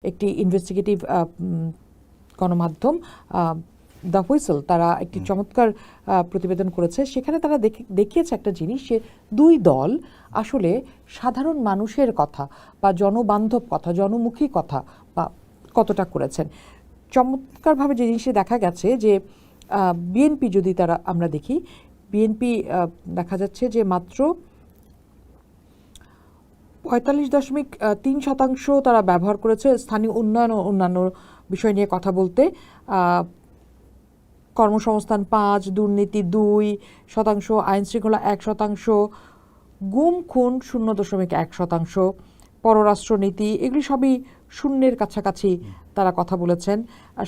একটি ইনভেস্টিগেটিভ গণমাধ্যম the whistle তারা একটি চমৎকার প্রতিবেদন করেছে। সেখানে তারা দেখিয়েছে একটা জিনিস, যে দুই দল আসলে সাধারণ মানুষের কথা বা জনবান্ধব কথা, জনমুখী কথা বা কতটা করেছেন। চমৎকারভাবে যে জিনিসটি দেখা গেছে যে বিএনপি যদি আমরা দেখি, বিএনপি দেখা যাচ্ছে যে মাত্র 45.3% তারা ব্যবহার করেছে স্থানীয় উন্নয়ন ও অন্যান্য বিষয় নিয়ে কথা বলতে। কর্মসংস্থান 5, দুর্নীতি 2%, আইন শৃঙ্খলা 1%, গুম খুন 0.1%, পররাষ্ট্রনীতি এগুলি সবই শূন্যের কাছাকাছি তারা কথা বলেছেন।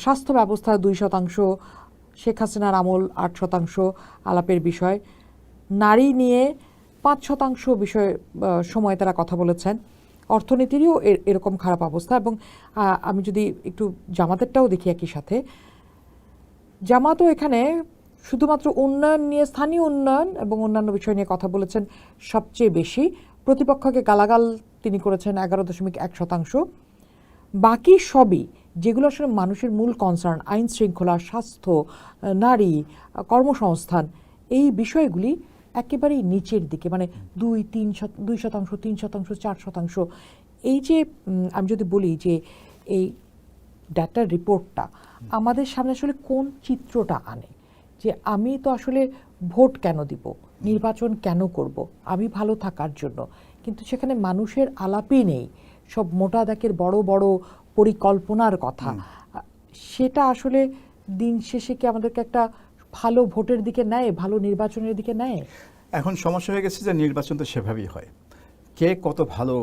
স্বাস্থ্য ব্যবস্থা 2%, শেখ হাসিনার আমল 8% আলাপের বিষয়, নারী নিয়ে 5% বিষয়ে সময় তারা কথা বলেছেন। অর্থনীতিরও এরকম খারাপ অবস্থা। এবং আমি যদি একটু জামাতেরটাও দেখি একই সাথে, জামাতও এখানে শুধুমাত্র উন্নয়ন নিয়ে, স্থানীয় উন্নয়ন এবং অন্যান্য বিষয় নিয়ে কথা বলেছেন সবচেয়ে বেশি। প্রতিপক্ষকে গালাগাল তিনি করেছেন 11.1%। বাকি সবই যেগুলো আসলে মানুষের মূল কনসার্ন, আইন শৃঙ্খলা, স্বাস্থ্য, নারী, কর্মসংস্থান, এই বিষয়গুলি একেবারেই নিচের দিকে, মানে 2%, 3%, 4%। এই যে আমি যদি বলি যে এই ডাটার রিপোর্টটা আমাদের সামনে আসলে কোন চিত্রটা আনে, যে আমি তো আসলে ভোট কেন দিব, নির্বাচন কেন করব, আমি ভালো থাকার জন্য, কিন্তু সেখানে মানুষের আলাপই নেই, সব মোটা দাগের বড় বড় পরিকল্পনার কথা। সেটা আসলে দিন শেষে কি আমাদেরকে একটা ভালো ভোটের দিকে নেয়, ভালো নির্বাচনের দিকে নেয়? এখন সমস্যা হয়ে গেছে যে নির্বাচন তো সেভাবেই হয়, কে কত ভালো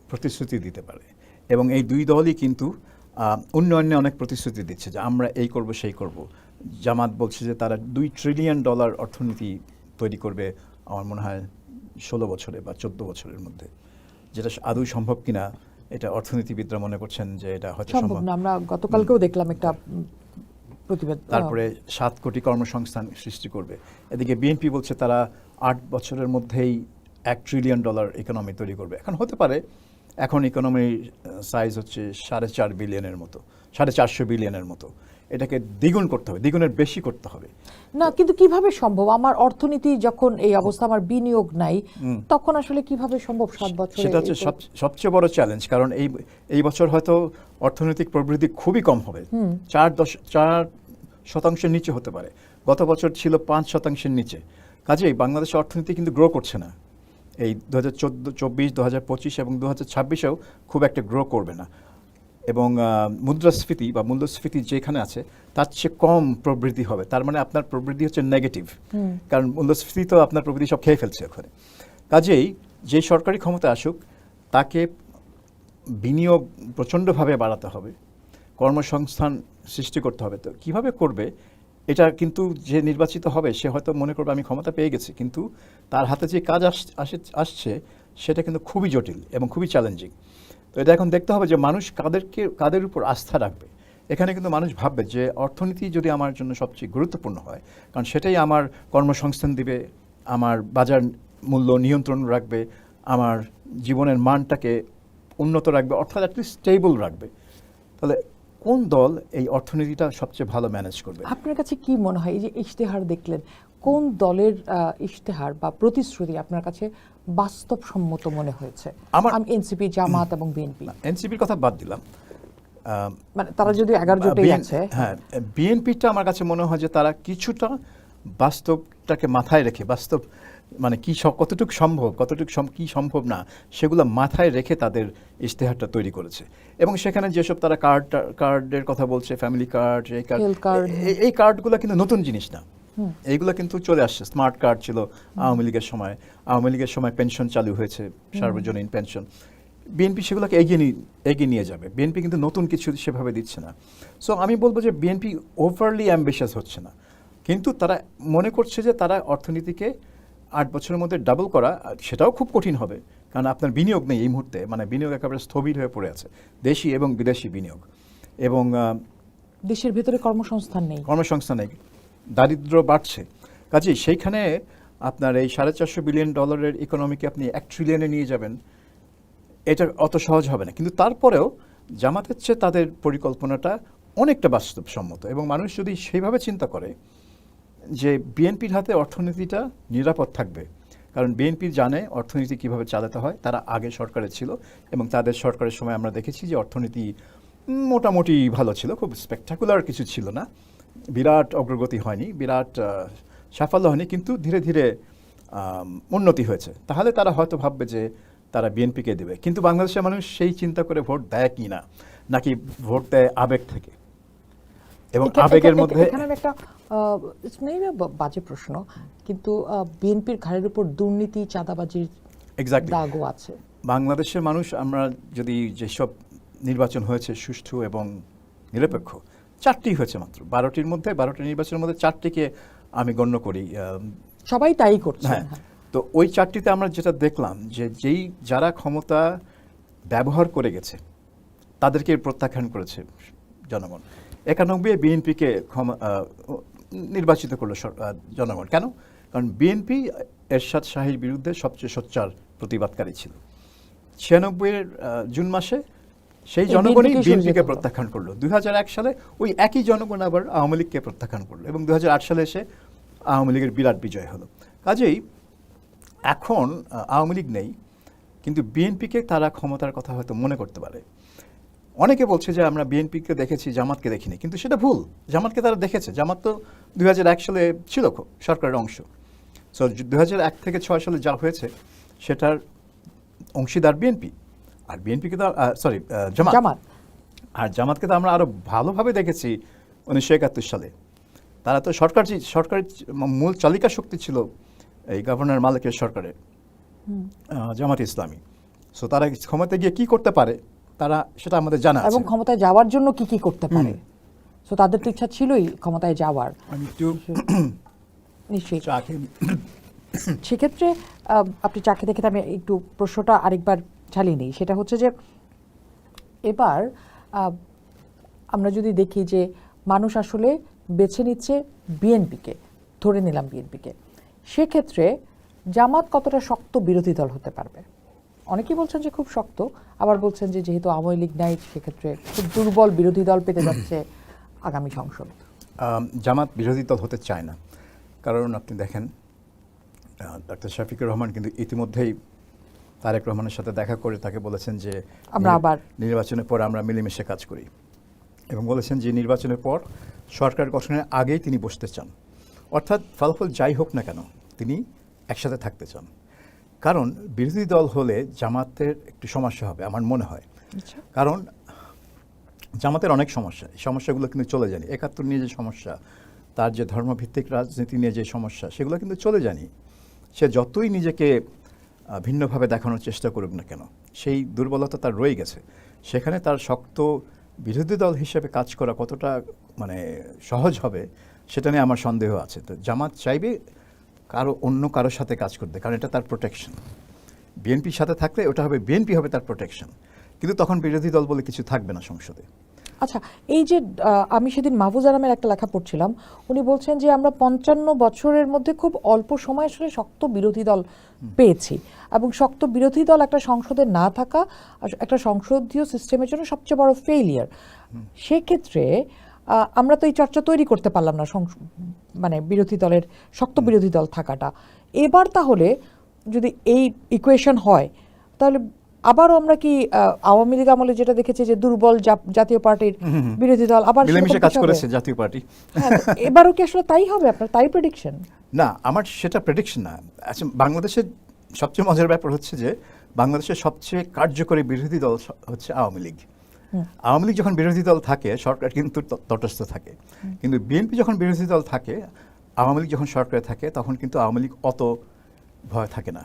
প্রতিশ্রুতি দিতে পারে। এবং এই দুই দলই কিন্তু উন্নয়নে অনেক প্রতিশ্রুতি দিচ্ছে যে আমরা এই করব সেই করব। জামাত বলছে যে তারা $2 ট্রিলিয়ন অর্থনীতি তৈরি করবে, আমার মনে হয় 16 বছরে বা 14 বছরের মধ্যে, যেটা আদৌ সম্ভব কিনা এটা অর্থনীতিবিদরা মনে করছেন যে এটা হয়তো সম্ভব না। আমরা গতকালকেও দেখলাম একটা প্রতিবেদন। তারপরে 7 কোটি কর্মসংস্থান সৃষ্টি করবে। এদিকে বিএনপি বলছে তারা 8 বছরের মধ্যেই $1 ট্রিলিয়ন ইকোনমি তৈরি করবে। এখন হতে পারে, এখন ইকোনমির সাইজ হচ্ছে 4.5 বিলিয়নের মতো, 450 বিলিয়নের মতো। এটাকে দ্বিগুণ করতে হবে, দ্বিগুণের বেশি করতে হবে। না, কিন্তু কিভাবে সম্ভব? আমার অর্থনীতি যখন এই অবস্থা, আমার বিনিয়োগ নাই, তখন আসলে কিভাবে সম্ভব 7 বছরে? সেটা হচ্ছে সবচেয়ে বড় চ্যালেঞ্জ। কারণ এই বছর হয়তো অর্থনৈতিক প্রবৃদ্ধি খুবই কম হবে, 4% নিচে হতে পারে। গত বছর ছিল 5% নিচে। কাজেই বাংলাদেশের অর্থনীতি কিন্তু গ্রো করছে না। এই 2024, 2025 এবং 2026-এও খুব একটা গ্রো করবে না। এবং মুদ্রাস্ফীতি বা মূল্যস্ফীতি যেখানে আছে তার চেয়ে কম প্রবৃদ্ধি হবে। তার মানে আপনার প্রবৃদ্ধি হচ্ছে নেগেটিভ, কারণ মূল্যস্ফীতি তো আপনার প্রবৃদ্ধি সব খেয়ে ফেলছে ওখানে। কাজেই যে সরকারি ক্ষমতা আসুক, তাকে বিনিয়োগ প্রচণ্ডভাবে বাড়াতে হবে, কর্মসংস্থান সৃষ্টি করতে হবে। তো কীভাবে করবে এটা কিন্তু যে নির্বাচিত হবে সে হয়তো মনে করবে আমি ক্ষমতা পেয়ে গেছি, কিন্তু তার হাতে যে কাজ আসছে সেটা কিন্তু খুবই জটিল এবং খুবই চ্যালেঞ্জিং। তো এটা এখন দেখতে হবে যে মানুষ কাদের উপর আস্থা রাখবে। এখানে কিন্তু মানুষ ভাববে যে অর্থনীতি যদি আমার জন্য সবচেয়ে গুরুত্বপূর্ণ হয়, কারণ সেটাই আমার কর্মসংস্থান দিবে, আমার বাজার মূল্য নিয়ন্ত্রণ রাখবে, আমার জীবনের মানটাকে উন্নত রাখবে, অর্থাৎ অ্যাটলিস্ট স্টেবল রাখবে। তাহলে কোন দল এই অর্থনীতিটা সবচেয়ে ভালো ম্যানেজ করবে? আপনার কাছে কি মনে হয়, এই যে ইশতেহার দেখলেন, কোন দলের ইশতেহার বা প্রতিশ্রুতি আপনার কাছে বাস্তবসম্মত মনে হয়েছে? এনসিপি, জামাত এবং বিএনপি। এনসিপির কথা বাদ দিলাম, মানে তারা যদি 11 জোটেই আছে। হ্যাঁ, বিএনপিটা আমার কাছে মনে হয় যে তারা কিছুটা বাস্তবটাকে মাথায় রেখে, বাস্তব মানে কি কতটুকু সম্ভব, কি সম্ভব না, সেগুলো মাথায় রেখে তাদের ইশতেহারটা তৈরি করেছে। এবং সেখানে যেসব তারা কার্ডের কথা বলছে, ফ্যামিলি কার্ড, এই কার্ডগুলো কিন্তু নতুন জিনিস না, এইগুলো কিন্তু চলে আসছে। স্মার্ট কার্ড ছিল আওয়ামী লীগের সময় পেনশন চালু হয়েছে, সার্বজনীন পেনশন। বিএনপি সেগুলোকে এগিয়ে নিয়ে যাবে। বিএনপি কিন্তু নতুন কিছু সেভাবে দিচ্ছে না। সো আমি বলবো যে বিএনপি ওভারলি অ্যাম্বিশাস হচ্ছে না, কিন্তু তারা মনে করছে যে তারা অর্থনীতিকে 8 বছরের মধ্যে ডাবল করা, সেটাও খুব কঠিন হবে, কারণ আপনার বিনিয়োগ নেই এই মুহূর্তে, মানে বিনিয়োগ একেবারে স্থবির হয়ে পড়ে আছে, দেশি এবং বিদেশি বিনিয়োগ। এবং দেশের ভেতরে কর্মসংস্থান নেই, দারিদ্র বাড়ছে। কাজেই সেইখানে আপনার এই $450 বিলিয়ন ইকোনমিকে আপনি $1 ট্রিলিয়নে নিয়ে যাবেন, এটা অত সহজ হবে না। কিন্তু তারপরেও জামাতের চেয়ে তাদের পরিকল্পনাটা অনেকটা বাস্তবসম্মত, এবং মানুষ যদি সেইভাবে চিন্তা করে যে বিএনপির হাতে অর্থনীতিটা নিরাপদ থাকবে, কারণ বিএনপি জানে অর্থনীতি কিভাবে চালাতে হয়, তারা আগে সরকারে ছিল এবং তাদের সরকারের সময় আমরা দেখেছি যে অর্থনীতি মোটামুটি ভালো ছিল, খুব স্পেকটাকুলার কিছু ছিল না, বিরাট অগ্রগতি হয়নি, বিরাট সাফল্য হয়নি, কিন্তু ধীরে ধীরে উন্নতি হয়েছে। তাহলে তারা হয়তো ভাববে যে তারা বিএনপিকে দেবে, কিন্তু বাংলাদেশের মানুষ সেই চিন্তা করে ভোট দেয় কি না, নাকি ভোট দেয় আবেগ থেকে, এবং আবেগের মধ্যে এখানে আমি একটা বাজে প্রশ্ন, কিন্তু বিএনপির ঘাড়ের উপর দুর্নীতি চাঁদাবাজির দাগও আছে। বাংলাদেশের মানুষ, আমরা যদি যেসব নির্বাচন হয়েছে সুষ্ঠু এবং নিরপেক্ষ, 4টি হয়েছে মাত্র 12টির মধ্যে, 12টি নির্বাচনের মধ্যে 4টিকে আমি গণ্য করি, সবাই তাই করছে। হ্যাঁ, তো ওই 4টিতে আমরা যেটা দেখলাম যে যারা ক্ষমতা ব্যবহার করে গেছে তাদেরকে প্রত্যাখ্যান করেছে জনগণ। 91 বিএনপিকে নির্বাচিত করলো জনগণ। কেন? কারণ বিএনপি এরশাদ শাহীর বিরুদ্ধে সবচেয়ে সোচ্চার প্রতিবাদকারী ছিল। 96 জুন মাসে সেই জনগণই বিএনপিকে প্রত্যাখ্যান করলো। 2001 সালে ওই একই জনগণ আবার আওয়ামী লীগকে প্রত্যাখ্যান করলো, এবং 2008 সালে এসে আওয়ামী লীগের বিরাট বিজয় হলো। কাজেই এখন আওয়ামী লীগ নেই, কিন্তু বিএনপিকে তারা ক্ষমতার কথা হয়তো মনে করতে পারে। অনেকে বলছে যে আমরা বিএনপিকে দেখেছি, জামাতকে দেখিনি, কিন্তু সেটা ভুল। জামাতকে তারা দেখেছে। জামাত তো 2001 সালে ছিল সরকারের অংশ। সো 2001 থেকে 6 সালে যা হয়েছে সেটার অংশীদার বিএনপি, আর বিএনপিকে তো জামাত, আর জামাতকে তো আমরা আরো ভালোভাবে দেখেছি 1971 সালে। তারা তো সরকারের মূল চালিকা শক্তি ছিল এই গভর্নর মালিকের সরকারের, জামাত ইসলামী। সো তারা ক্ষমতায় গিয়ে কি করতে পারে তারা সেটা আমাদের জানা আছে, এবং ক্ষমতায় যাওয়ার জন্য কি কি করতে পারে। সো তাদের তো ইচ্ছা ছিলই ক্ষমতায় যাওয়ার। আমি একটু নিশ্চয়ই সেক্ষেত্রে আপনি চা খেতে খেতে আমি একটু প্রশ্নটা আরেকবার চালিয়ে নিই। সেটা হচ্ছে যে এবার আমরা যদি দেখি যে মানুষ আসলে বেছে নিচ্ছে বিএনপিকে, ধরে নিলাম বিএনপিকে, সেক্ষেত্রে জামাত কতটা শক্ত বিরোধী দল হতে পারবে? অনেকেই বলছেন যে খুব শক্ত, আবার বলছেন যে যেহেতু আওয়ামী লীগ নাই সেক্ষেত্রে খুব দুর্বল বিরোধী দল পেতে যাচ্ছে আগামী সংসদ। জামাত বিরোধী দল হতে চায় না, কারণ আপনি দেখেন ডাক্তার শফিকুর রহমান কিন্তু ইতিমধ্যেই তারেক রহমানের সাথে দেখা করে তাকে বলেছেন যে আমরা আবার নির্বাচনের পর আমরা মিলেমিশে কাজ করি, এবং বলেছেন যে নির্বাচনের পর সরকার গঠনের আগেই তিনি বসতে চান। অর্থাৎ ফলাফল যাই হোক না কেন তিনি একসাথে থাকতে চান। কারণ বিরোধী দল হলে জামাতের একটু সমস্যা হবে আমার মনে হয়, কারণ জামাতের অনেক সমস্যা, এই সমস্যাগুলো কিন্তু চলে যায়নি। 71 নিয়ে যে সমস্যা, তার যে ধর্মভিত্তিক রাজনীতি নিয়ে যে সমস্যা, সেগুলো কিন্তু চলে যায়নি। সে যতই নিজেকে ভিন্নভাবে দেখানোর চেষ্টা করুক না কেন, সেই দুর্বলতা তার রয়ে গেছে। সেখানে তার শক্ত বিরোধী দল হিসেবে কাজ করা কতটা সহজ হবে সেটা নিয়ে আমার সন্দেহ আছে। তো জামাত চাইবে অন্য কারোর সাথে কাজ করতে, কারণ এটা তার প্রোটেকশন। বিএনপির সাথে থাকলে ওটা হবে, বিএনপি হবে তার প্রোটেকশন, কিন্তু তখন বিরোধী দল বলে কিছু থাকবে না সংসদে। আচ্ছা, এই যে আমি সেদিন মাহফুজ আলমের একটা লেখা পড়ছিলাম, উনি বলছেন যে আমরা 55 বছরের মধ্যে খুব অল্প সময় আসলে শক্ত বিরোধী দল পেয়েছি, এবং শক্ত বিরোধী দল একটা সংসদে না থাকা একটা সংসদীয় সিস্টেমের জন্য সবচেয়ে বড় ফেইলিয়ার। সেক্ষেত্রে আমরা তো এই চর্চা তৈরি করতে পারলাম না, মানে বিরোধী দলের শক্ত বিরোধী দল থাকাটা। এবার তাহলে যদি এই ইকুয়েশন হয়, তাহলে আবারও আমরা কি আওয়ামী লীগ আমলে যেটা দেখেছি যে দুর্বল জাতীয় পার্টির বিরোধী দল আবার মিলেমিশে কাজ করেছে জাতীয় পার্টি, এবারও কি আসলে তাই হবে? আপনার তাই প্রেডিকশন? না, আমার সেটা প্রেডিকশন না। আচ্ছা, বাংলাদেশের সবচেয়ে মজার ব্যাপার হচ্ছে যে বাংলাদেশের সবচেয়ে কার্যকরী বিরোধী দল হচ্ছে আওয়ামী লীগ। আওয়ামী লীগ যখন বিরোধী দল থাকে সরকার কিন্তু তটস্থ থাকে, কিন্তু বিএনপি যখন বিরোধী দল থাকে, আওয়ামী লীগ যখন সরকারে থাকে, তখন কিন্তু আওয়ামী লীগ অত ভয় থাকে না।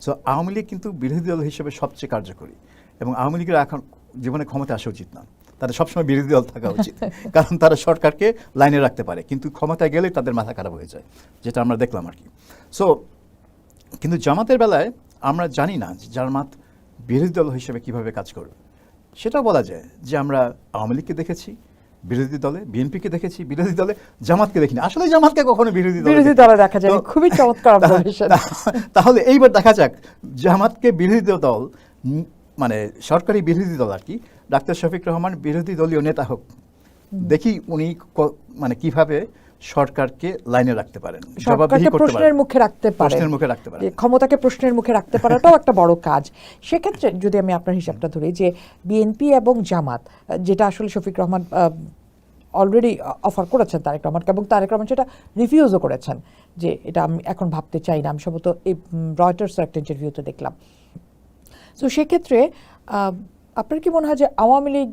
সো আওয়ামী লীগ কিন্তু বিরোধী দল হিসেবে সবচেয়ে কার্যকরী, এবং আওয়ামী লীগের এখন জীবনে ক্ষমতা আসা উচিত না, তাদের সবসময় বিরোধী দল থাকা উচিত, কারণ তারা সরকারকে লাইনে রাখতে পারে, কিন্তু ক্ষমতায় গেলে তাদের মাথা খারাপ হয়ে যায়, যেটা আমরা দেখলাম আর কি। সো কিন্তু জামাতের বেলায় আমরা জানি না জামাত বিরোধী দল হিসেবে কিভাবে কাজ করবে। সেটা বলা যায় যে আমরা আওয়ামী লীগকে দেখেছি বিরোধী দলে, বিএনপিকে দেখেছি বিরোধী দলে, জামাতকে দেখিনি। আসলে জামাতকে কখনো বিরোধী দলে দেখা যায়, খুবই চমৎকার। তাহলে এইবার দেখা যাক জামাতকে বিরোধী দল, মানে সরকারি বিরোধী দল আর কি, ডাক্তার শফিক রহমান বিরোধী দলীয় নেতা হোক, দেখি উনি মানে কিভাবে সরকারকে লাইনে রাখতে পারেন, জবাবদিহি সরকারকে করতে প্রশ্নের পারেন, মুখে রাখতে পারেন, প্রশ্নের মুখে রাখতে পারেন। ক্ষমতাকে প্রশ্নের মুখে রাখতে পারাটাও একটা বড় কাজ। সেক্ষেত্রে যদি আমি আপনার হিসাবটা ধরি যে বিএনপি এবং জামাত, যেটা আসলে শফিক রহমান অলরেডি অফার করেছেন তারেক রহমানকে, এবং তারেক রহমান সেটা রিফিউজও করেছেন যে এটা আমি এখন ভাবতে চাই না, আমি সম্ভবত এই রয়টার্সের একটা ইন্টারভিউতে দেখলাম। তো সেক্ষেত্রে আপনার কি মনে হয় যে আওয়ামী লীগ,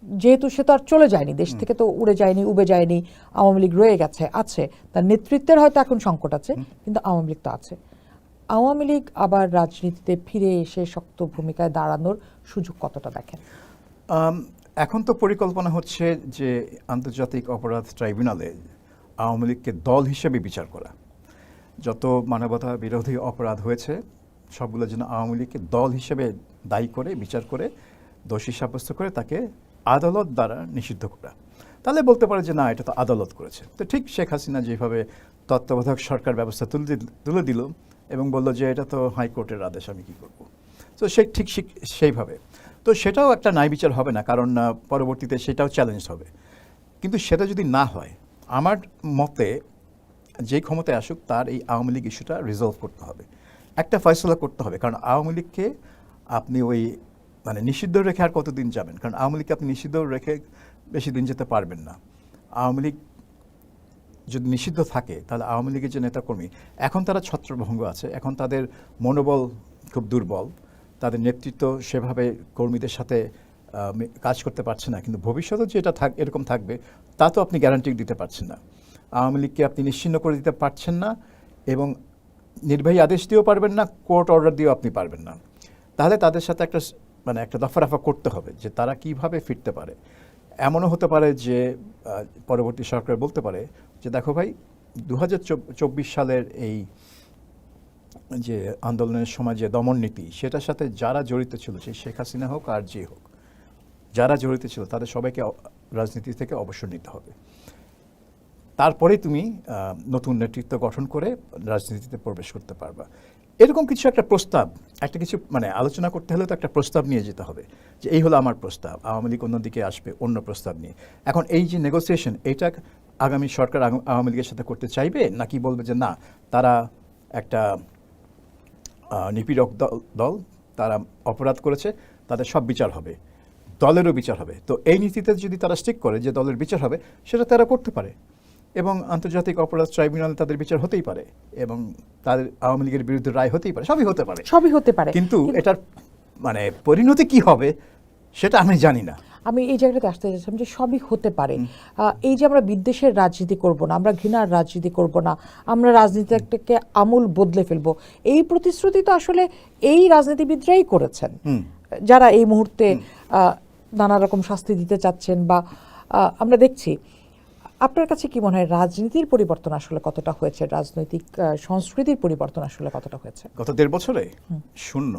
যেহেতু সে তো আর চলে যায়নি, দেশ থেকে তো উড়ে যায়নি, উবে যায়নি, আওয়ামী লীগ রয়ে গেছে, আছে, তার নেতৃত্বের হয়তো এখন সংকট আছে, কিন্তু আওয়ামী লীগ তো আছে, আওয়ামী লীগ আবার রাজনীতিতে ফিরে এসে শক্ত ভূমিকায় দাঁড়ানোর সুযোগ কতটা দেখেন? এখন তো পরিকল্পনা হচ্ছে যে আন্তর্জাতিক অপরাধ ট্রাইব্যুনালে আওয়ামী লীগকে দল হিসেবে বিচার করা। যত মানবতা বিরোধী অপরাধ হয়েছে সবগুলো যেন আওয়ামী লীগকে দল হিসেবে দায়ী করে বিচার করে দোষী সাব্যস্ত করে তাকে আদালত দ্বারা নিষিদ্ধ করা। তাহলে বলতে পারে যে না, এটা তো আদালত করেছে। তো ঠিক শেখ হাসিনা যেভাবে তত্ত্বাবধায়ক সরকার ব্যবস্থা তুলে দিল এবং বলল যে এটা তো হাইকোর্টের আদেশ, আমি কি করব। তো সে ঠিক সেইভাবে, তো সেটাও একটা ন্যায় বিচার হবে না, কারণ পরবর্তীতে সেটাও চ্যালেঞ্জ হবে। কিন্তু সেটা যদি না হয়, আমার মতে যে ক্ষমতায় আসুক তার এই আওয়ামী লীগ ইস্যুটা রিজলভ করতে হবে, একটা ফয়সলা করতে হবে। কারণ আওয়ামী লীগকে আপনি ওই মানে নিষিদ্ধ রেখে আর কতদিন যাবেন? কারণ আওয়ামী লীগকে আপনি নিষিদ্ধ রেখে বেশি দিন যেতে পারবেন না। আওয়ামী লীগ যদি নিষিদ্ধ থাকে তাহলে আওয়ামী লীগের যে নেতাকর্মী, এখন তারা ছত্রভঙ্গ আছে, এখন তাদের মনোবল খুব দুর্বল, তাদের নেতৃত্ব সেভাবে কর্মীদের সাথে কাজ করতে পারছে না। কিন্তু ভবিষ্যতে যে এটা এরকম থাকবে তা তো আপনি গ্যারান্টি দিতে পারছেন না। আওয়ামী লীগকে আপনি নিশ্চিহ্ন করে দিতে পারছেন না, এবং নির্বাহী আদেশ দিয়েও পারবেন না, কোর্ট অর্ডার দিয়েও আপনি পারবেন না। তাহলে তাদের সাথে একটা দফা করতে হবে যে তারা কিভাবে ফিরতে পারে। এমনও হতে পারে যে পরবর্তী সরকার বলতে পারে যে দেখো ভাই, 2024 সালের এই যে আন্দোলনের সময় যে দমন নীতি, সেটার সাথে যারা জড়িত ছিল, সেই শেখ হাসিনা হোক আর যে হোক, যারা জড়িত ছিল তাদের সবাইকে রাজনীতি থেকে অবসর নিতে হবে। তারপরে তুমি নতুন নেতৃত্ব গঠন করে রাজনীতিতে প্রবেশ করতে পারবা। এরকম কিছু একটা প্রস্তাব, একটা কিছু মানে আলোচনা করতে হলে তো একটা প্রস্তাব নিয়ে যেতে হবে যে এই হলো আমার প্রস্তাব, আওয়ামী লীগ অন্যদিকে আসবে অন্য প্রস্তাব নিয়ে। এখন এই যে নেগোসিয়েশন, এটা আগামী সরকার আওয়ামী লীগের সাথে করতে চাইবে, নাকি বলবে যে না, তারা একটা নিপীড়ক দল, তারা অপরাধ করেছে, তাদের সব বিচার হবে, দলেরও বিচার হবে। তো এই নীতিতে যদি তারা স্টিক করে যে দলের বিচার হবে, সেটা তারা করতে পারে, এবং আন্তর্জাতিক অপরাধ ট্রাইব্যুনালে তাদের বিচার হতেই পারে, এবং তাদের আওয়ামী লীগের বিরুদ্ধে রায় হতেই পারে, সবই হতে পারে। কিন্তু এটার মানে পরিণতি কি হবে সেটা আমি জানি না। আমি এই জায়গাটাতে আসতে চাইছিলাম যে সবই হতে পারে। এই যে আমরা বিদ্বেষের রাজনীতি করব না, আমরা ঘৃণার রাজনীতি করব না, আমরা রাজনীতিটাকে আমূল বদলে ফেলবো, এই প্রতিশ্রুতি তো আসলে এই রাজনীতিবিদরাই করেছেন, যারা এই মুহূর্তে নানা রকম শাস্তি দিতে চাচ্ছেন বা আমরা দেখছি। আপনার কাছে কি মনে হয় রাজনীতির পরিবর্তন আসলে কতটা হয়েছে, রাজনৈতিক সংস্কৃতির পরিবর্তন আসলে কতটা হয়েছে? গত 1.5 বছরে শূন্য,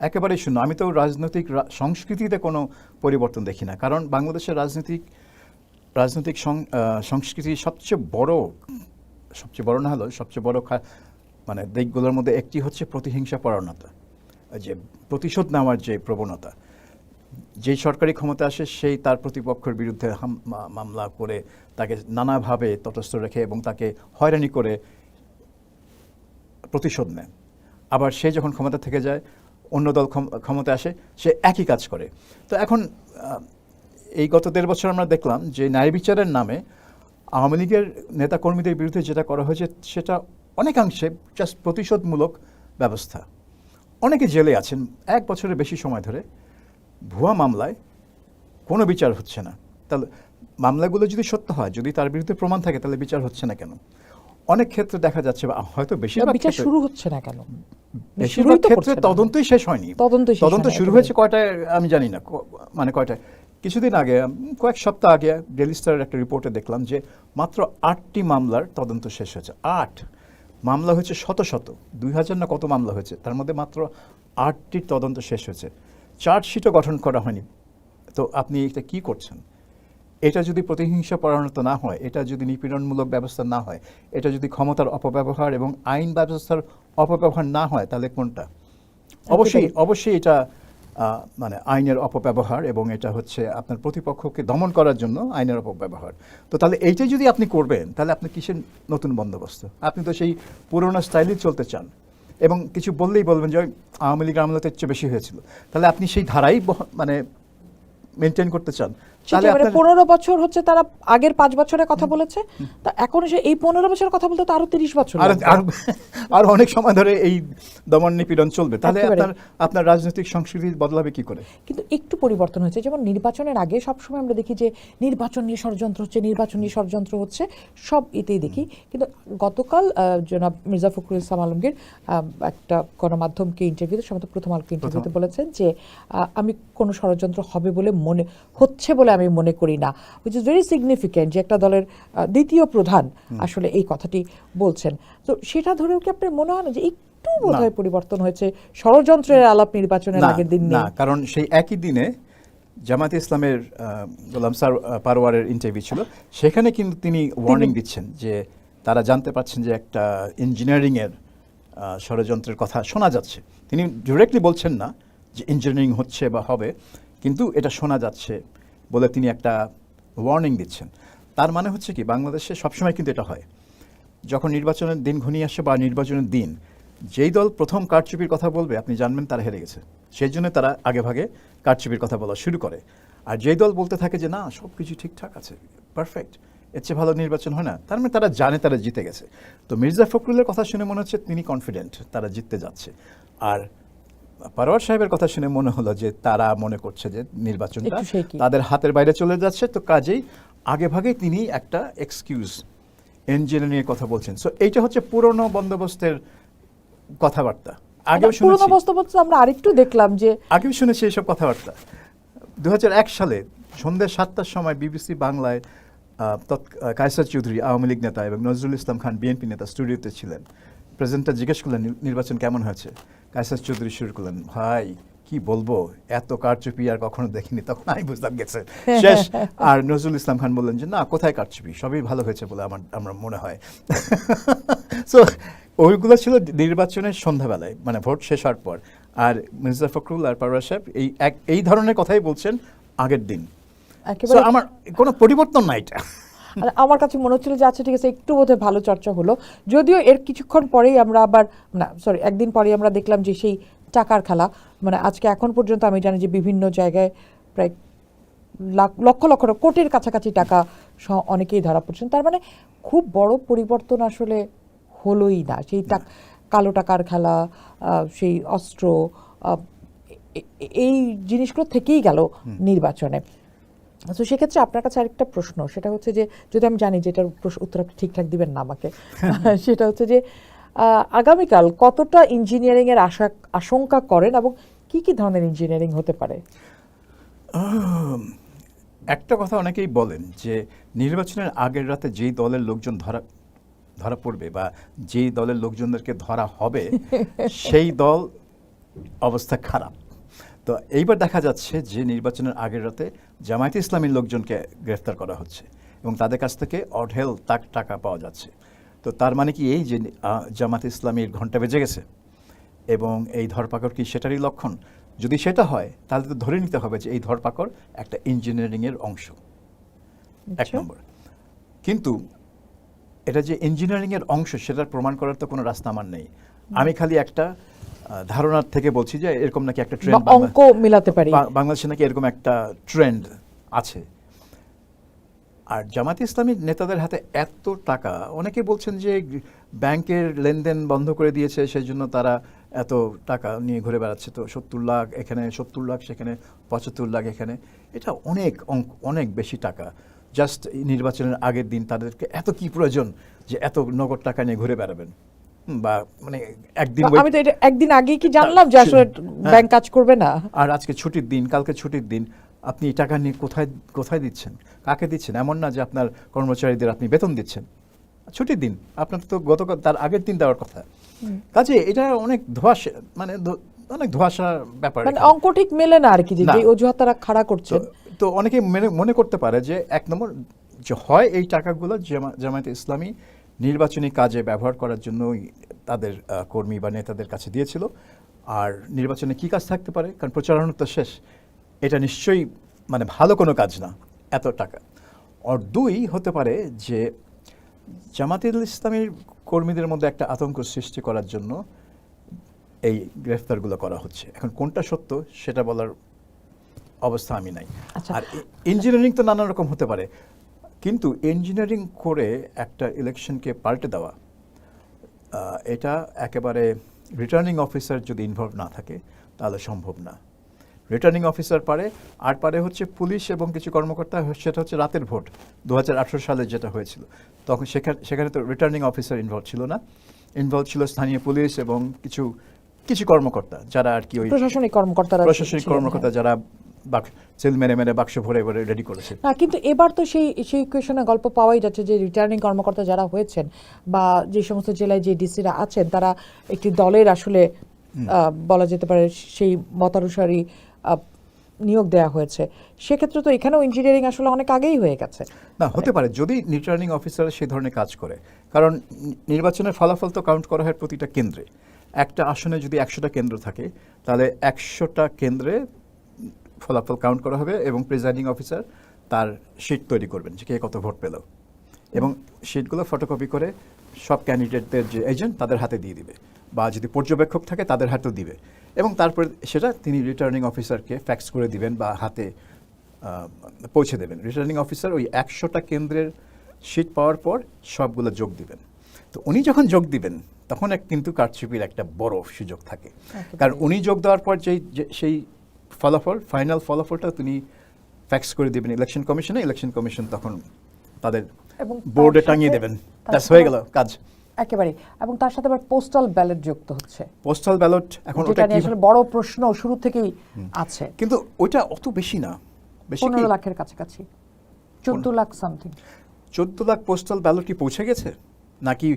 একেবারেই শূন্য। আমি তো রাজনৈতিক সংস্কৃতিতে কোনো পরিবর্তন দেখি না। কারণ বাংলাদেশের রাজনৈতিক সংস্কৃতির সবচেয়ে বড় না হলেও সবচেয়ে বড় মানে দিকগুলোর মধ্যে একটি হচ্ছে প্রতিহিংসা পরায়ণতা, যে প্রতিশোধ নেওয়ার যে প্রবণতা। যেই সরকারি ক্ষমতা আসে সেই তার প্রতিপক্ষের বিরুদ্ধে মামলা করে তাকে নানাভাবে তটস্থ রেখে এবং তাকে হয়রানি করে প্রতিশোধ নেয়। আবার সে যখন ক্ষমতা থেকে যায়, অন্য দল ক্ষমতা আসে, সে একই কাজ করে। তো এখন এই গত 1.5 বছর আমরা দেখলাম যে ন্যায় বিচারের নামে আওয়ামী লীগের নেতাকর্মীদের বিরুদ্ধে যেটা করা হয়েছে সেটা অনেকাংশে জাস্ট প্রতিশোধমূলক ব্যবস্থা। অনেকে জেলে আছেন 1 বছরের বেশি সময় ধরে, ভুয়া মামলায় কোনো বিচার হচ্ছে না। তাহলে মামলাগুলো যদি সত্য হয়, যদি তার বিরুদ্ধে প্রমাণ থাকে, তাহলে বিচার হচ্ছে না কেন? অনেক ক্ষেত্রে দেখা যাচ্ছে, হয়তো বেশিরভাগ বিচার শুরু হচ্ছে না কেন? বেশিরভাগ ক্ষেত্রে তদন্তই শেষ হয়নি। তদন্ত শুরু হয়েছে কয়টায় আমি জানি না, মানে কয়টায়। কিছুদিন আগে, কয়েক সপ্তাহ আগে ডেইলি স্টারের একটা রিপোর্টে দেখলাম যে মাত্র 8টি মামলার তদন্ত শেষ হয়েছে। 8 মামলা হয়েছে, শত 2000 না কত মামলা হয়েছে, তার মধ্যে মাত্র 8টির তদন্ত শেষ হয়েছে। চার্জশিটও গঠন করা হয়নি। তো আপনি এটা কি করছেন? এটা যদি প্রতিহিংসা পরায়ণতা না হয়, এটা যদি নিপীড়নমূলক ব্যবস্থা না হয়, এটা যদি ক্ষমতার অপব্যবহার এবং আইন ব্যবস্থার অপব্যবহার না হয়, তাহলে কোনটা? অবশ্যই এটা মানে আইনের অপব্যবহার, এবং এটা হচ্ছে আপনার প্রতিপক্ষকে দমন করার জন্য আইনের অপব্যবহার। তো তাহলে এইটাই যদি আপনি করবেন, তাহলে আপনি কিসের নতুন বন্দোবস্ত? আপনি তো সেই পুরোনো স্টাইলেই চলতে চান, এবং কিছু বললেই বলবেন যে আওয়ামী লীগ আমলাতে চেয়ে বেশি হয়েছিল। তাহলে আপনি সেই ধারাই মানে মেনটেন করতে চান। তাহলে মানে আপনার 15 বছর হচ্ছে তারা আগের 5 বছরের কথা বলেছে, তা এখন এসে এই 15 বছরের কথা বলতে তো আরো 30 বছর আর লাগবে। আর অনেক সময় ধরে এই দমন নিপীড়ন চলবে। তাহলে একেবারে। আপনার রাজনৈতিক সংস্কৃতি বদলাবে কি করে? কিন্তু একটু পরিবর্তন হয়েছে, যেমন নির্বাচনের আগে সবসময় আমরা দেখি যে নির্বাচন নিয়ে ষড়যন্ত্র হচ্ছে, নির্বাচন নিয়ে ষড়যন্ত্র হচ্ছে, সব এতেই দেখি। কিন্তু গতকাল জনাব মির্জা ফখরুল ইসলাম আলমগীর একটা গণমাধ্যমকে ইন্টারভিউতে, সম্ভবত প্রথম আলোকে ইন্টারভিউতে বলেছেন যে আমি কোনো ষড়যন্ত্র হবে বলে হচ্ছে বলে আমি মনে করি না, উইচ ইজ ভেরি সিগনিফিক্যান্ট, যে একটা দলের দ্বিতীয় প্রধান আসলে এই কথাটি বলছেন। তো সেটা ধরেও কি আপনার মনে হয় না যে একটু বোধহয় পরিবর্তন হয়েছে, ষড়যন্ত্রের আলাপ নির্বাচনের আগের দিন নেই? না, কারণ সেই একই দিনে জামায়াতে ইসলামের গোলাম পারওয়ারের ইন্টারভিউ ছিল, সেখানে কিন্তু তিনি ওয়ার্নিং দিচ্ছেন যে তারা জানতে পারছেন যে একটা ইঞ্জিনিয়ারিংয়ের ষড়যন্ত্রের কথা শোনা যাচ্ছে। তিনি ডিরেক্টলি বলছেন না যে ইঞ্জিনিয়ারিং হচ্ছে বা হবে, কিন্তু এটা শোনা যাচ্ছে বলে তিনি একটা ওয়ার্নিং দিচ্ছেন। তার মানে হচ্ছে কি, বাংলাদেশে সবসময় কিন্তু এটা হয়, যখন নির্বাচনের দিন ঘনিয়ে আসে বা নির্বাচনের দিন, যেই দল প্রথম কারচুপির কথা বলবে আপনি জানবেন তারা হেরে গেছে। সেই জন্য তারা আগে ভাগে কারচুপির কথা বলা শুরু করে। আর যেই দল বলতে থাকে যে না সব কিছু ঠিকঠাক আছে, পারফেক্ট, এর চেয়ে ভালো নির্বাচন হয় না, তার মানে তারা জানে তারা জিতে গেছে। তো মির্জা ফখরুলের কথা শুনে মনে হচ্ছে তিনি কনফিডেন্ট তারা জিততে যাচ্ছে। আর পারওয়ার সাহেবের কথা শুনে মনে হলো যে তারা মনে করছে যে নির্বাচনটা একটু shaky। তাদের হাতের বাইরে চলে যাচ্ছে। তো কাজেই আগে ভাগে তিনি একটা এক্সকিউজ ইঞ্জিনিয়ারিংয়ের কথা বলছেন। সো এইটা হচ্ছে পুরনো বন্দোবস্তের কথাবার্তা। আগেও পুরনো শুনেছি, বস্তু আমরা আরেকটু দেখলাম যে আগেও শুনেছি এইসব কথাবার্তা। 2001 সালে সন্ধ্যে 7টার সময় বিবিসি বাংলায় কায়সার চৌধুরী আওয়ামী লীগ নেতা এবং নজরুল ইসলাম খান বিএনপি নেতা স্টুডিওতে ছিলেন। প্রেজেন্টার জিজ্ঞেস করলেন নির্বাচন কেমন হয়েছে। কায়সার চৌধুরী শুরু করলেন, ভাই কি বলবো, এত কারচুপি আর কখনো দেখিনি। তখন আমি বুঝলাম গেছে শেষ। আর নজরুল ইসলাম খান বললেন যে না, কোথায় কারচুপি, সবই ভালো হয়েছে বলে আমার মনে হয়। সো ওইগুলো ছিল নির্বাচনের সন্ধ্যাবেলায়, মানে ভোট শেষ হওয়ার পর। আর মির্জা ফখরুল আর পারওয়ার সাহেব এই ধরনের কথাই বলছেন আগের দিন। একেবারে। So, আমার কোনো পরিবর্তন নাই এটা। আর আমার কাছে মনে হচ্ছিল যে আচ্ছা ঠিক আছে, একটু বোধহয় ভালো চর্চা হলো, যদিও এর কিছুক্ষণ পরেই আমরা আবার একদিন পরেই আমরা দেখলাম যে সেই টাকার খেলা, মানে আজকে এখন পর্যন্ত আমি জানি যে বিভিন্ন জায়গায় প্রায় লক্ষ লক্ষ কোটির কাছাকাছি টাকা অনেকেই ধরা পড়ছেন। তার মানে খুব বড় পরিবর্তন আসলে হলোই না। সেই কালো টাকার খেলা, সেই অস্ত্র, এই জিনিসগুলো থেকেই গেল নির্বাচনে। তো সেক্ষেত্রে আপনার কাছে আরেকটা প্রশ্ন, সেটা হচ্ছে যে, যদি আমি জানি যে এটার উত্তর আপনি ঠিকঠাক দিবেন না আমাকে, সেটা হচ্ছে যে আগামীকাল কতটা ইঞ্জিনিয়ারিং এর আশঙ্কা করেন এবং কি কি ধরনের ইঞ্জিনিয়ারিং হতে পারে? একটা কথা অনেকেই বলেন যে নির্বাচনের আগের রাতে যেই দলের লোকজন ধরা পড়বে বা যেই দলের লোকজনদেরকে ধরা হবে সেই দল অবস্থা খারাপ। তো এইবার দেখা যাচ্ছে যে নির্বাচনের আগের রাতে জামায়াতে ইসলামীর লোকজনকে গ্রেফতার করা হচ্ছে এবং তাদের কাছ থেকে অঢেল টাকা পাওয়া যাচ্ছে। তো তার মানে কি এই যে জামায়াতে ইসলামীর ঘন্টা বেজে গেছে এবং এই ধরপাকড় কি সেটারই লক্ষণ? যদি সেটা হয় তাহলে তো ধরে নিতে হবে যে এই ধরপাকড় একটা ইঞ্জিনিয়ারিংয়ের অংশ, এক নম্বর। কিন্তু এটা যে ইঞ্জিনিয়ারিংয়ের অংশ সেটার প্রমাণ করার তো কোনো রাস্তা আমার নেই। আমি খালি একটা ধারণার থেকে বলছি যে এরকম নাকি একটা ট্রেন্ড, অঙ্ক মিলাতে পারি, বাংলাদেশে নাকি এরকম একটা ট্রেন্ড আছে। আর জামায়াতে ইসলামীর নেতাদের হাতে এত টাকা, অনেকে বলছেন যে ব্যাংকের লেনদেন বন্ধ করে দিয়েছে সেই জন্য তারা এত টাকা নিয়ে ঘুরে বেড়াচ্ছে। তো 70 লাখ এখানে, 70 লাখ সেখানে, 75 লাখ এখানে, এটা অনেক বেশি টাকা। জাস্ট নির্বাচনের আগের দিন তাদেরকে এত কি প্রয়োজন যে এত নগদ টাকা নিয়ে ঘুরে বেড়াবেন? বা মানে একদিন, আমি তো এটা একদিন আগেই কি জানলাম যে আসলে ব্যাংক কাজ করবে না। আর আজকে ছুটির দিন, কালকে ছুটির দিন, আপনি টাকা নিয়ে কোথায় দিচ্ছেন, কাকে দিচ্ছেন? এমন না যে আপনার কর্মচারীদের আপনি বেতন দিচ্ছেন, ছুটির দিন আপনার তো গতকাল তার আগের দিন দেওয়ার কথা। কাজে এটা অনেক ধোঁয়াশা, মানে অনেক ধোঁয়াশা ব্যাপার, মানে অঙ্ক ঠিক মেলে না আর কি, যে অজুহাত তারা খাড়া করছেন। তো অনেকে মনে করতে পারে যে এক নম্বর যে হয় এই টাকাগুলো জামায়াতে ইসলামী নির্বাচনী কাজে ব্যবহার করার জন্য তাদের কর্মী বা নেতাদের কাছে দিয়েছিল, আর নির্বাচনে কি কাজ থাকতে পারে, কারণ প্রচারণা তো শেষ, এটা নিশ্চয়ই মানে ভালো কোনো কাজ না এত টাকা। আর দুই হতে পারে যে জামায়াতুল ইসলামের কর্মীদের মধ্যে একটা আতঙ্ক সৃষ্টি করার জন্য এই গ্রেফতারগুলো করা হচ্ছে। এখন কোনটা সত্য সেটা বলার অবস্থা আমি নাই। আচ্ছা। আর ইঞ্জিনিয়ারিং তো নানা রকম হতে পারে, কিন্তু ইঞ্জিনিয়ারিং করে একটা ইলেকশনকে পাল্টে দেওয়া, এটা একেবারে রিটার্নিং অফিসার যদি ইনভলভ না থাকে তাহলে সম্ভব না। রিটার্নিং অফিসার পারে, আর পারে হচ্ছে পুলিশ এবং কিছু কর্মকর্তা, সেটা হচ্ছে রাতের ভোট 2018 সালে যেটা হয়েছিল। তখন সেখানে তো রিটার্নিং অফিসার ইনভলভ ছিল না, ইনভলভ ছিল স্থানীয় পুলিশ এবং কিছু কিছু কর্মকর্তা যারা আর কি ওই প্রশাসনিক কর্মকর্তা যারা সেল মেরে মেরে বাক্স ভরে ভরে রেডি করেছে। না, কিন্তু এবার তো সেই ইকুয়েশনে গল্প পাওয়াই যাচ্ছে যে রিটার্নিং কর্মকর্তা যারা হয়েছেন বা যে সমস্ত জেলায় যে ডিসিরা আছেন তারা একটি দলের আসলে বলা যেতে পারে সেই মতানুসারী নিয়োগ দেওয়া হয়েছে। সেক্ষেত্রে তো এখানেও ইঞ্জিনিয়ারিং আসলে অনেক আগেই হয়ে গেছে। না, হতে পারে যদি রিটার্নিং অফিসার সেই ধরনের কাজ করে, কারণ নির্বাচনের ফলাফল তো কাউন্ট করা হয় প্রতিটা কেন্দ্রে। একটা আসনে যদি 100টা কেন্দ্র থাকে তাহলে 100টা কেন্দ্রে ফলাফল কাউন্ট করা হবে এবং প্রিজাইডিং অফিসার তার শিট তৈরি করবেন যে কে কত ভোট পেল, এবং শিটগুলো ফটোকপি করে সব ক্যান্ডিডেটদের যে এজেন্ট তাদের হাতে দিয়ে দিবে, বা যদি পর্যবেক্ষক থাকে তাদের হাতেও দিবে, এবং তারপরে সেটা তিনি রিটার্নিং অফিসারকে ফ্যাক্স করে দিবেন বা হাতে পৌঁছে দেবেন। রিটার্নিং অফিসার ওই 100টা কেন্দ্রের শিট পাওয়ার পর সবগুলো যোগ দিবেন। তো উনি যখন যোগ দিবেন তখন কিন্তু কারচুপির একটা বড় সুযোগ থাকে, কারণ উনি যোগ দেওয়ার পর সেই ফলাফল, ফাইনাল ফলাফলটা তিনি ফ্যাক্স করে দেবেন ইলেকশন কমিশনে। ইলেকশন কমিশন তখন তাদের বোর্ডে টাঙিয়ে দেবেন, ব্যাস হয়ে গেল কাজ একেবারে। এবং তার সাথে আবার পোস্টাল ব্যালট যুক্ত হচ্ছে। পোস্টাল ব্যালট এখন ওটা নিয়ে আসলে বড় প্রশ্ন শুরু থেকেই আছে, কিন্তু ওটা অত বেশি না, বেশি 15 লাখের কাছাকাছি, 14 lakh something. 14 lakh postal ballot কি পৌঁছে গেছে নাকি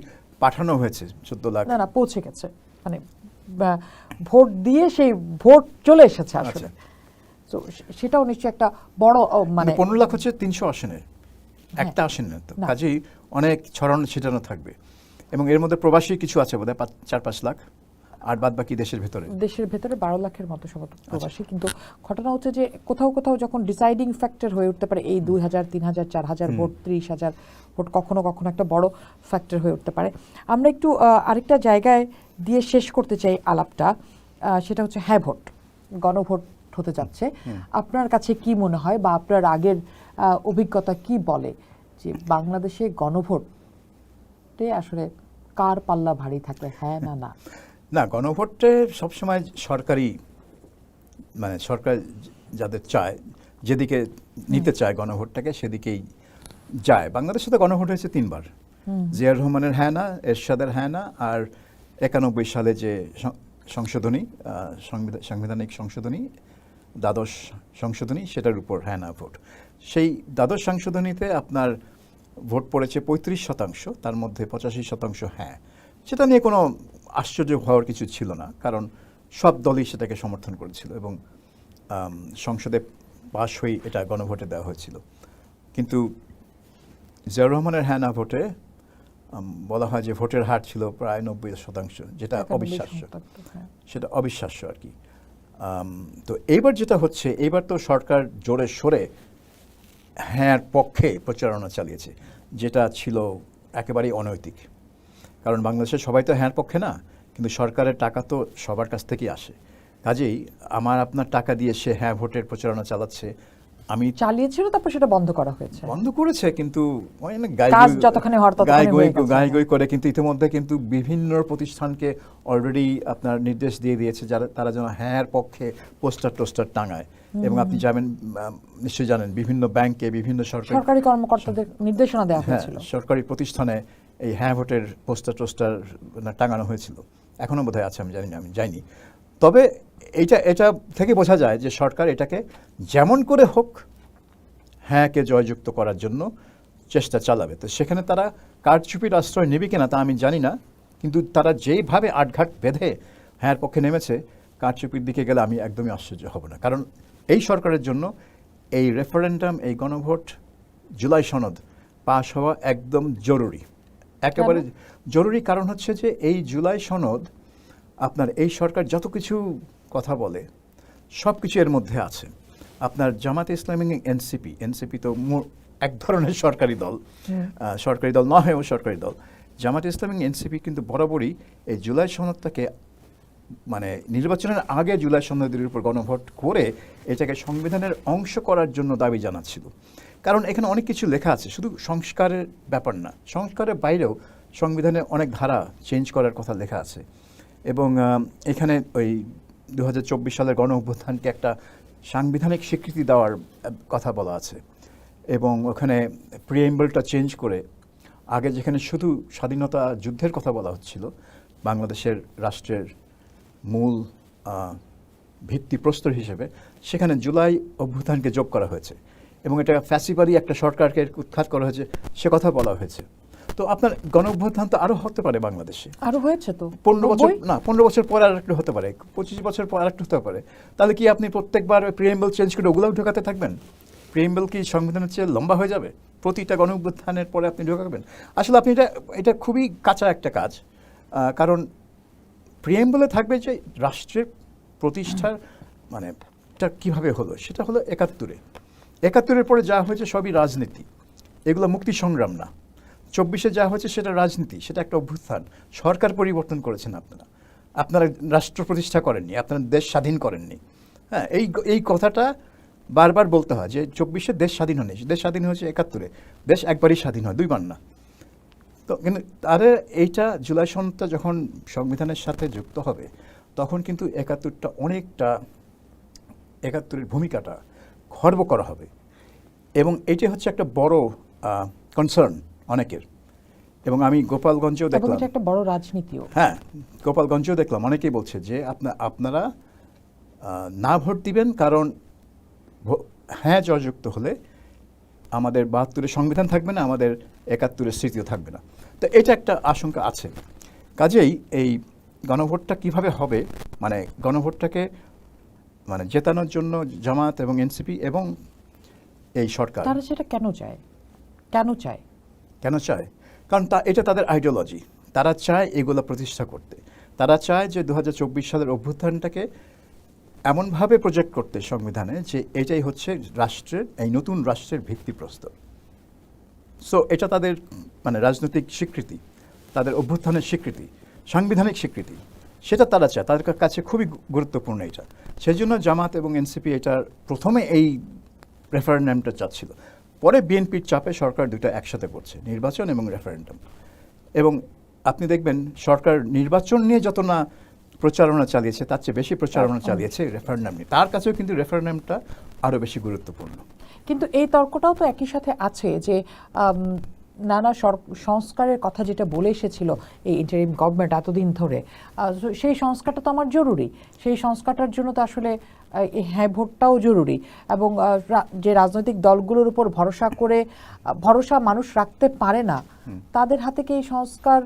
পাঠানো হয়েছে 14 লাখ? না, পৌঁছে গেছে, মানে ভোট দিয়ে সেই ভোট চলে এসেছে আসলে। তো সেটাও নিশ্চয়ই একটা বড়, মানে 15 লাখ হচ্ছে 300 আসনের একটা আসন না, তো কাজেই অনেক ছড়ানো ছিটানো থাকবে, এবং এর মধ্যে প্রবাসী কিছু আছে বোধহয় 4-5 লাখ, আর বাদ বাকি দেশের ভেতরে 12 লাখের মতো সম্ভবত প্রবাসী। কিন্তু ঘটনা হচ্ছে যে কোথাও কোথাও যখন ডিসাইডিং ফ্যাক্টর হয়ে উঠতে পারে এই 2000, 3000, 4000 ভোট, 30,000 ভোট কখনো কখনো একটা বড় ফ্যাক্টর হয়ে উঠতে পারে। আমরা একটু আরেকটা জায়গায় দিয়ে শেষ করতে চাই আলাপটা, সেটা হচ্ছে হ্যাঁ ভোট, গণভোট হতে যাচ্ছে। আপনার কাছে কি মনে হয় বা আপনার আগের অভিজ্ঞতা কি বলে যে বাংলাদেশে গণভোটে আসলে কার পাল্লা ভারী থাকবে, হ্যাঁ না না? না, গণভোটে সবসময় সরকারি, মানে সরকার যাদের চায়, যেদিকে নিতে চায় গণভোটটাকে সেদিকেই যায়। বাংলাদেশে তো গণভোট হয়েছে 3 বার, জিয়াউর রহমানের হ্যাঁ না, এরশাদের হ্যাঁ না, আর 91 সালে যে সংশোধনী, সাংবিধানিক সংশোধনী, দ্বাদশ সংশোধনী, সেটার উপর হ্যাঁ না ভোট। সেই দ্বাদশ সংশোধনীতে আপনার ভোট পড়েছে 35%, তার মধ্যে 85% হ্যাঁ। সেটা নিয়ে কোনো আশ্চর্য হওয়ার কিছু ছিল না, কারণ সব দলই সেটাকে সমর্থন করেছিল এবং সংসদে পাশ হয়ে এটা গণভোটে দেওয়া হয়েছিল। কিন্তু জিয়াউর রহমানের হ্যাঁ না ভোটে বলা হয় যে ভোটের হার ছিল প্রায় 90%, যেটা অবিশ্বাস্য, সেটা অবিশ্বাস্য আর কি। তো এইবার যেটা হচ্ছে, এইবার তো সরকার জোরে সোরে হ্যাঁর পক্ষে প্রচারণা চালিয়েছে, যেটা ছিল একেবারেই অনৈতিক, কারণ বাংলাদেশের সবাই তো হ্যাঁর পক্ষে না, কিন্তু সরকারের টাকা তো সবার কাছ থেকেই আসে। কাজেই আমার আপনার টাকা দিয়ে সে হ্যাঁ ভোটের প্রচারণা চালাচ্ছে, আমি চালিয়েছিল, তারপর সেটা বন্ধ করা হয়েছে, বন্ধ করেছে, কিন্তু গায়ে গই করে, কিন্তু ইতিমধ্যে কিন্তু বিভিন্ন প্রতিষ্ঠানকে অলরেডি আপনার নির্দেশ দিয়ে দিয়েছে যারা তারা যেন হ্যাঁর পক্ষে পোস্টার টোস্টার টাঙায়। এবং আপনি নিশ্চয়ই জানেন বিভিন্ন ব্যাংকে, বিভিন্ন সরকারি কর্মকর্তাদের নির্দেশনা দেওয়া হয়েছিল, সরকারি প্রতিষ্ঠানে এই হ্যাঁ ভোটের পোস্টার টোস্টার টাঙানো হয়েছিল। এখনো বোধহয় আছে, আমি জানি না, আমি যাইনি। তবে এটা থেকে বোঝা যায় যে সরকার এটাকে যেমন করে হোক হ্যাঁকে জয়যুক্ত করার জন্য চেষ্টা চালাবে। তো সেখানে তারা কারচুপির আশ্রয় নেবে কিনা তা আমি জানি না, কিন্তু তারা যেইভাবে আটঘাট বেঁধে হ্যাঁর পক্ষে নেমেছে, কারচুপির দিকে গেলে আমি একদমই আশ্চর্য হব না। কারণ এই সরকারের জন্য এই রেফারেন্ডাম, এই গণভোট, জুলাই সনদ পাশ হওয়া একদম জরুরি, একেবারে জরুরি। কারণ হচ্ছে যে এই জুলাই সনদ আপনার এই সরকার যত কিছু কথা বলে সব কিছু এর মধ্যে আছে। আপনার জামাতে ইসলামী এনসিপি তো এক ধরনের সরকারি দল, সরকারি দল না হয়েও সরকারি দল। জামাতে ইসলামী এনসিপি কিন্তু বরাবরই এই জুলাই সনদটাকে মানে নির্বাচনের আগে জুলাই সনদের উপর গণভোট করে এটাকে সংবিধানের অংশ করার জন্য দাবি জানাচ্ছিল। কারণ এখানে অনেক কিছু লেখা আছে, শুধু সংস্কারের ব্যাপার না, সংস্কারের বাইরেও সংবিধানে অনেক ধারা চেঞ্জ করার কথা লেখা আছে। এবং এখানে ওই 2024 সালের গণ অভ্যুত্থানকে একটা সাংবিধানিক স্বীকৃতি দেওয়ার কথা বলা আছে। এবং ওখানে প্রিএম্বলটা চেঞ্জ করে আগে যেখানে শুধু স্বাধীনতা যুদ্ধের কথা বলা হচ্ছিল, বাংলাদেশের রাষ্ট্রের মূল ভিত্তিপ্রস্তর হিসেবে, সেখানে জুলাই অভ্যুত্থানকে যোগ করা হয়েছে এবং এটা ফ্যাসিবাদী একটা সরকারকে উৎখাত করা হয়েছে সে কথা বলা হয়েছে। তো আপনার গণ অভ্যুত্থান তো আরও হতে পারে বাংলাদেশে, আরো হয়েছে তো 15 বছর পর আর একটু হতে পারে, 25 বছর পর আর একটু হতে পারে। তাহলে কি আপনি প্রত্যেকবার প্রিএম্বল চেঞ্জ করে ওগুলোও ঢোকাতে থাকবেন? প্রিএম্বল কি সংবিধানের চেয়ে লম্বা হয়ে যাবে? প্রতিটা গণ অভ্যুত্থানের পরে আপনি ঢোকাবেন? আসলে আপনি এটা খুবই কাঁচা একটা কাজ। কারণ প্রিএম্বলে থাকবে যে রাষ্ট্রের প্রতিষ্ঠার মানে এটা কীভাবে হলো, সেটা হলো 71-এর পরে যা হয়েছে সবই রাজনীতি, এগুলো মুক্তি সংগ্রাম না। 24-এ যা হয়েছে সেটা রাজনীতি, সেটা একটা অভ্যুত্থান। সরকার পরিবর্তন করেছেন আপনারা রাষ্ট্র প্রতিষ্ঠা করেননি, আপনারা দেশ স্বাধীন করেননি। হ্যাঁ, এই কথাটা বারবার বলতে হয় যে 24-এ দেশ স্বাধীন হয়নি, দেশ স্বাধীন হয়েছে 71-এ। দেশ একবারই স্বাধীন হয়, দুইবার না। তো কিন্তু তারে এইটা জুলাই সনদটা যখন সংবিধানের সাথে যুক্ত হবে তখন কিন্তু 71টা অনেকটা 71-এর ভূমিকাটা খর্ব করা হবে। এবং এটি হচ্ছে একটা বড় কনসার্ন অনেকের। এবং আমি গোপালগঞ্জেও দেখলাম, এটা একটা বড় রাজনীতিও। হ্যাঁ, গোপালগঞ্জেও দেখলাম অনেকেই বলছে যে আপনারা না ভোট দিবেন, কারণ হ্যাঁ জয়যুক্ত হলে আমাদের 72-এর সংবিধান থাকবে না, আমাদের 71-এর স্মৃতিও থাকবে না। তো এটা একটা আশঙ্কা আছে। কাজেই এই গণভোটটা কিভাবে হবে, মানে গণভোটটাকে মানে জেতানোর জন্য জামাত এবং এনসিপি এবং এই সরকার তারা সেটা কেন চায়? কারণ এটা তাদের আইডিওলজি। তারা চায় এগুলো প্রতিষ্ঠা করতে। তারা চায় যে 2024 সালের অভ্যুত্থানটাকে এমনভাবে প্রজেক্ট করতে সংবিধানে যে এটাই হচ্ছে রাষ্ট্রের, এই নতুন রাষ্ট্রের ভিত্তিপ্রস্তর। সো এটা তাদের মানে রাজনৈতিক স্বীকৃতি, তাদের অভ্যুত্থানের স্বীকৃতি, সাংবিধানিক স্বীকৃতি, সেটা তারা চায়, তাদের কাছে খুবই গুরুত্বপূর্ণ এটা। সেই জন্য জামাত এবং এনসিপি এটার প্রথমে এই রেফারেন্ডামটা চাচ্ছিল, পরে বিএনপির চাপে সরকার দুটো একসাথে করছে, নির্বাচন এবং রেফারেন্ডাম। এবং আপনি দেখবেন সরকার নির্বাচন নিয়ে যত না প্রচারণা চালিয়েছে তার চেয়ে বেশি প্রচারণা চালিয়েছে রেফারেন্ডাম নিয়ে। তার কাছেও কিন্তু রেফারেন্ডামটা আরও বেশি গুরুত্বপূর্ণ। কিন্তু এই তর্কটাও তো একই সাথে আছে যে নানা সংস্কারের কথা যেটা বলে এসেছিল এই ইন্টারিম গভর্নমেন্ট এতদিন ধরে, সেই সংস্কারটা তো আমার জরুরি। সেই সংস্কারটার জন্য তো আসলে এই হ্যাঁ ভোটটাও জরুরি। এবং যে রাজনৈতিক দলগুলোর উপর ভরসা মানুষ রাখতে পারে না, তাদের হাতে কি এই সংস্কার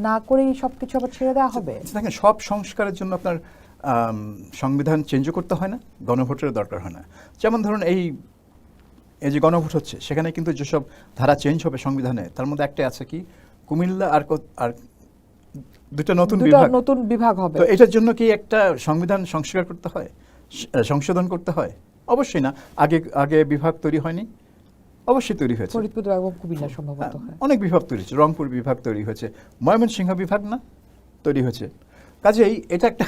না করেই সব কিছু আবার ছেড়ে দেওয়া হবে? দেখেন, সব সংস্কারের জন্য আপনার সংবিধান চেঞ্জও করতে হয় না, গণভোটের দরকার হয় না। যেমন ধরুন এই যে গণভোট হচ্ছে, সেখানে কিন্তু যেসব ধারা চেঞ্জ হবে সংবিধানে, তার মধ্যে একটা আছে কি, কুমিল্লা আর দুটো নতুন বিভাগ হবে। তো এটার জন্য কি একটা সংবিধান সংস্কার করতে হয়, সংশোধন করতে হয়? অবশ্যই না। আগে বিভাগ তৈরি হয়নি? অবশ্যই তৈরি হয়েছে। ফরিদপুর এবং কুমিল্লা সম্ভবত অনেক বিভাগ তৈরি হয়েছে, রংপুর বিভাগ তৈরি হয়েছে, ময়মনসিংহ বিভাগ না তৈরি হয়েছে। কাজেই এটা একটা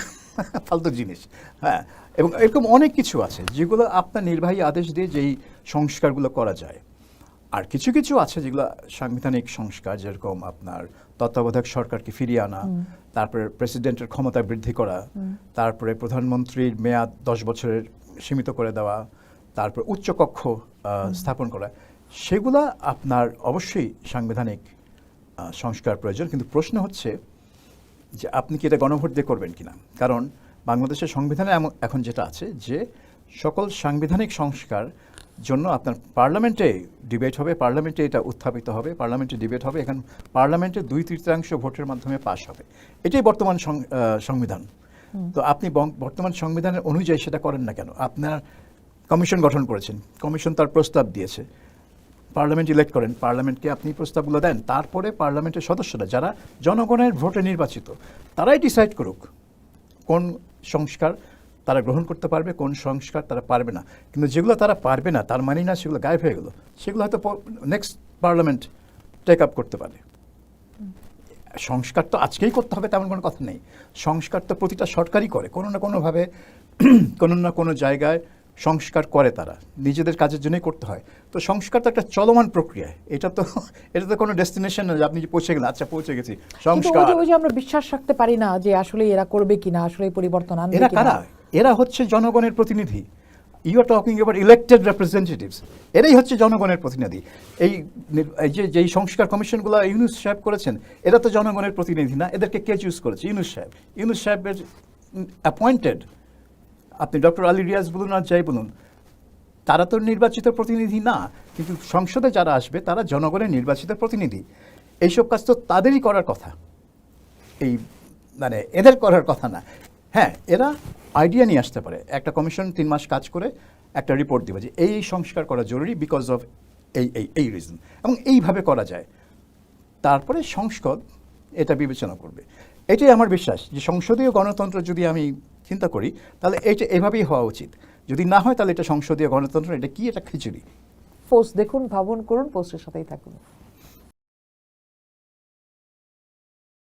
ফালতু জিনিস। হ্যাঁ, এবং এরকম অনেক কিছু আছে যেগুলো আপনার নির্বাহী আদেশ দিয়ে যেই সংস্কারগুলো করা যায়। আর কিছু কিছু আছে যেগুলো সাংবিধানিক সংস্কার, যেরকম আপনার তত্ত্বাবধায়ক সরকারকে ফিরিয়ে আনা, তারপরে প্রেসিডেন্টের ক্ষমতা বৃদ্ধি করা, তারপরে প্রধানমন্ত্রীর মেয়াদ 10 বছরের সীমিত করে দেওয়া, তারপর উচ্চকক্ষ স্থাপন করা, সেগুলা আপনার অবশ্যই সাংবিধানিক সংস্কার প্রয়োজন। কিন্তু প্রশ্ন হচ্ছে যে আপনি কি এটা গণভোট দিয়ে করবেন কিনা। কারণ বাংলাদেশের সংবিধানে এখন যেটা আছে যে সকল সাংবিধানিক সংস্কার জন্য আপনার পার্লামেন্টে ডিবেট হবে, পার্লামেন্টে এটা উত্থাপিত হবে, পার্লামেন্টে ডিবেট হবে, এখন পার্লামেন্টে 2/3 ভোটের মাধ্যমে পাশ হবে। এটাই বর্তমান সংবিধান। তো আপনি বর্তমান সংবিধানের অনুযায়ী সেটা করেন না কেন? আপনার কমিশন গঠন করেছেন, কমিশন তার প্রস্তাব দিয়েছে, পার্লামেন্ট ইলেক্ট করেন, পার্লামেন্টকে আপনি প্রস্তাবগুলো দেন, তারপরে পার্লামেন্টের সদস্যরা যারা জনগণের ভোটে নির্বাচিত, তারাই ডিসাইড করুক কোন সংস্কার তারা গ্রহণ করতে পারবে, কোন সংস্কার তারা পারবে না। কিন্তু যেগুলো তারা পারবে না তার মানে না সেগুলো গায়েব হয়ে গেল, সেগুলো হয়তো নেক্সট পার্লামেন্ট টেক আপ করতে পারে। সংস্কার তো আজকেই করতে হবে তেমন কোনো কথা নেই। সংস্কার তো প্রতিটা সরকারই করে, কোনো না কোনোভাবে কোনো না কোনো জায়গায় সংস্কার করে, তারা নিজেদের কাজের জন্যই করতে হয়। তো সংস্কার তো একটা চলমান প্রক্রিয়া, এটা তো কোনো ডেস্টিনেশন না যে আপনি পৌঁছে গেলেন, আচ্ছা পৌঁছে গেছি কিন্তু সংস্কার। ওই যে আমরা বিশ্বাস রাখতে পারি না যে আসলে এরা করবে কিনা, আসলে এই পরিবর্তন আনবে এরা কিনা। কারা? এরা হচ্ছে জনগণের প্রতিনিধি। You are talking about elected representatives. এরাই হচ্ছে জনগণের প্রতিনিধি। যেই সংস্কার কমিশনগুলো ইউনূস সাহেব করেছেন, এরা তো জনগণের প্রতিনিধি না। এদেরকে কে চুজ করেছে? ইউনূস সাহেব। ইউনূস সাহেবের অ্যাপয়েন্টেড, আপনি ডক্টর আলী রিয়াজ বলুন আর যাই বলুন, তারা তো নির্বাচিত প্রতিনিধি না। কিন্তু সংসদে যারা আসবে তারা জনগণের নির্বাচিত প্রতিনিধি। এইসব কাজ তো তাদেরই করার কথা, এই মানে এদের করার কথা না। হ্যাঁ, এরা আইডিয়া নিয়ে আসতে পারে, একটা কমিশন 3 মাস কাজ করে একটা রিপোর্ট দেবে যে এই সংস্কার করা জরুরি বিকজ অফ এই রিজন, এবং এইভাবে করা যায়। তারপরে সংসদ এটা বিবেচনা করবে। এটাই আমার বিশ্বাস যে সংসদীয় গণতন্ত্র যদি আমি চিন্তা করি তাহলে এটা এভাবেই হওয়া উচিত। যদি না হয় তাহলে এটা সংসদীয় গণতন্ত্র, এটা কি? এটা খিচুড়ি। পোস্ট দেখুন, ভাবুন, করুন, পোস্টের সাথেই থাকুন।